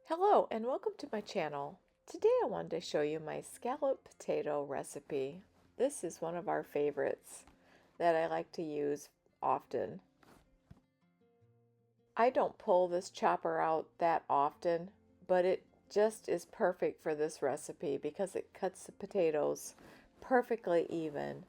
Hello and welcome to my channel. Today I wanted to show you my scalloped potato recipe. This is one of our favorites that I like to use often. I don't pull this chopper out that often, but it just is perfect for this recipe because it cuts the potatoes perfectly even.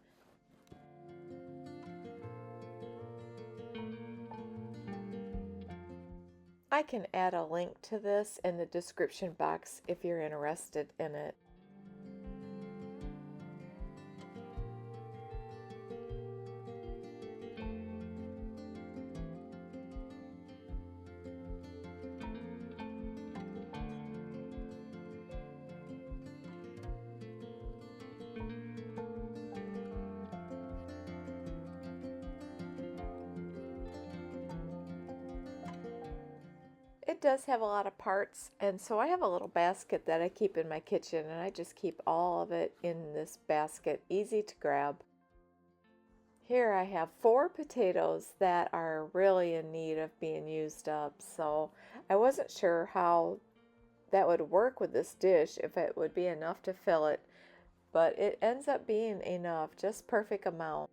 I can add a link to this in the description box if you're interested in it. It does have a lot of parts, and so I have a little basket that I keep in my kitchen, and I just keep all of it in this basket, easy to grab. Here I have 4 potatoes that are really in need of being used up, so I wasn't sure how that would work with this dish, if it would be enough to fill it, but it ends up being enough, just perfect amount.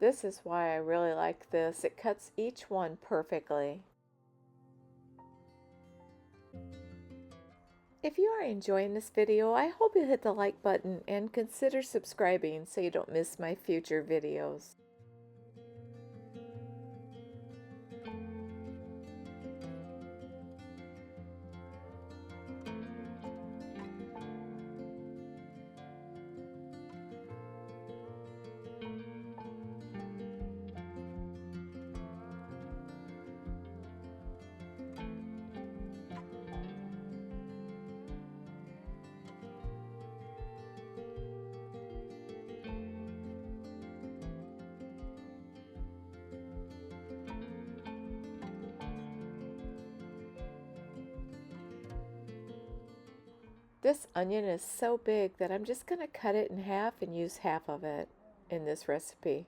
This is why I really like this. It cuts each one perfectly. If you are enjoying this video, I hope you hit the like button and consider subscribing so you don't miss my future videos. This onion is so big that I'm just going to cut it in half and use half of it in this recipe.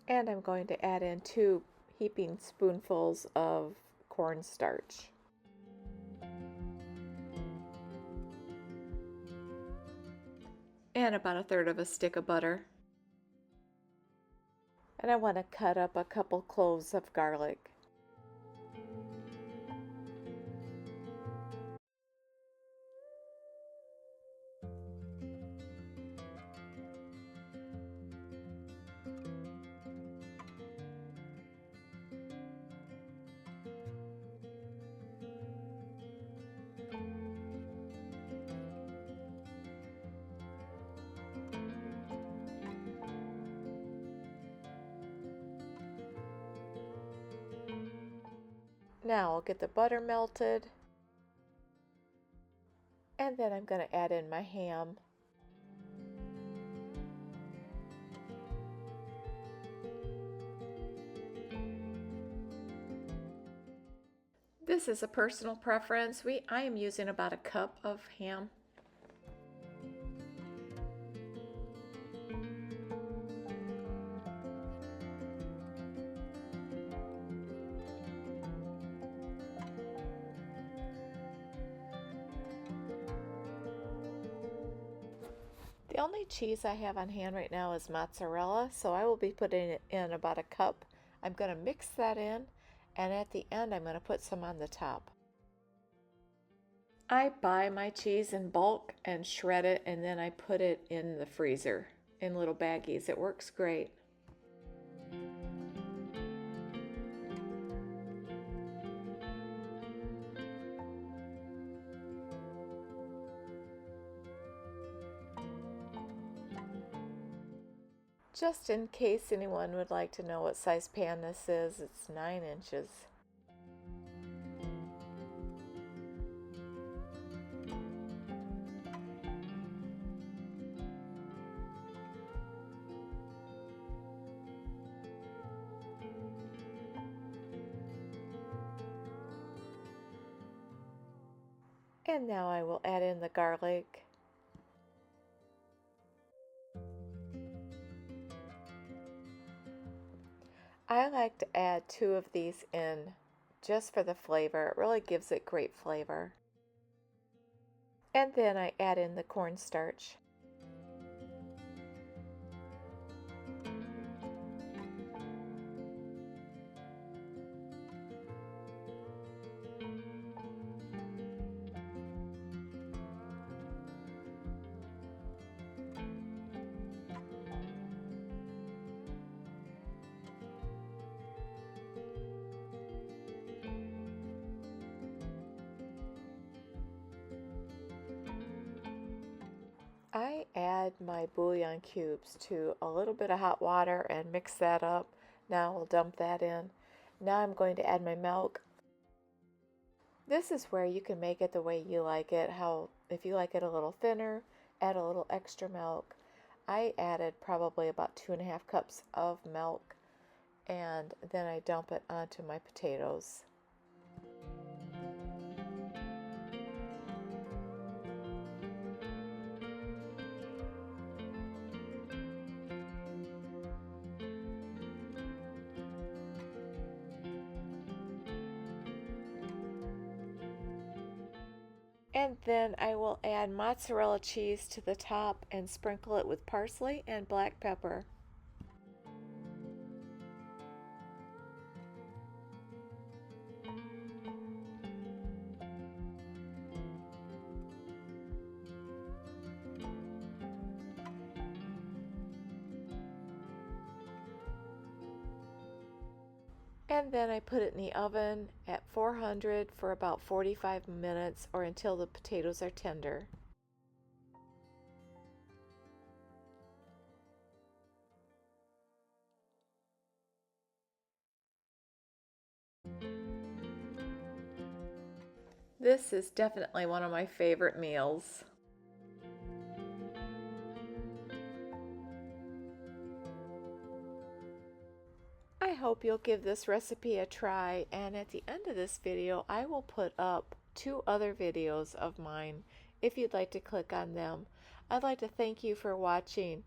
And I'm going to add in 2 heaping spoonfuls of cornstarch. And about 1/3 of a stick of butter. And I want to cut up a couple cloves of garlic. Now I'll get the butter melted, and then I'm going to add in my ham. This is a personal preference. I am using about a cup of ham. The only cheese I have on hand right now is mozzarella, so I will be putting it in about a cup. I'm going to mix that in, and at the end I'm going to put some on the top. I buy my cheese in bulk and shred it, and then I put it in the freezer in little baggies. It works great. Just in case anyone would like to know what size pan this is, it's 9 inches. And now I will add in the garlic. I like to add 2 of these in just for the flavor. It really gives it great flavor. And then I add in the cornstarch. I add my bouillon cubes to a little bit of hot water and mix that up. Now we'll dump that in. Now I'm going to add my milk. This is where you can make it the way you like it. If you like it a little thinner, add a little extra milk. I added probably about 2.5 cups of milk, and then I dump it onto my potatoes. And then I will add mozzarella cheese to the top and sprinkle it with parsley and black pepper. And then I put it in the oven at 400 for about 45 minutes or until the potatoes are tender. This is definitely one of my favorite meals. I hope you'll give this recipe a try, and at the end of this video I will put up 2 other videos of mine if you'd like to click on them. I'd like to thank you for watching.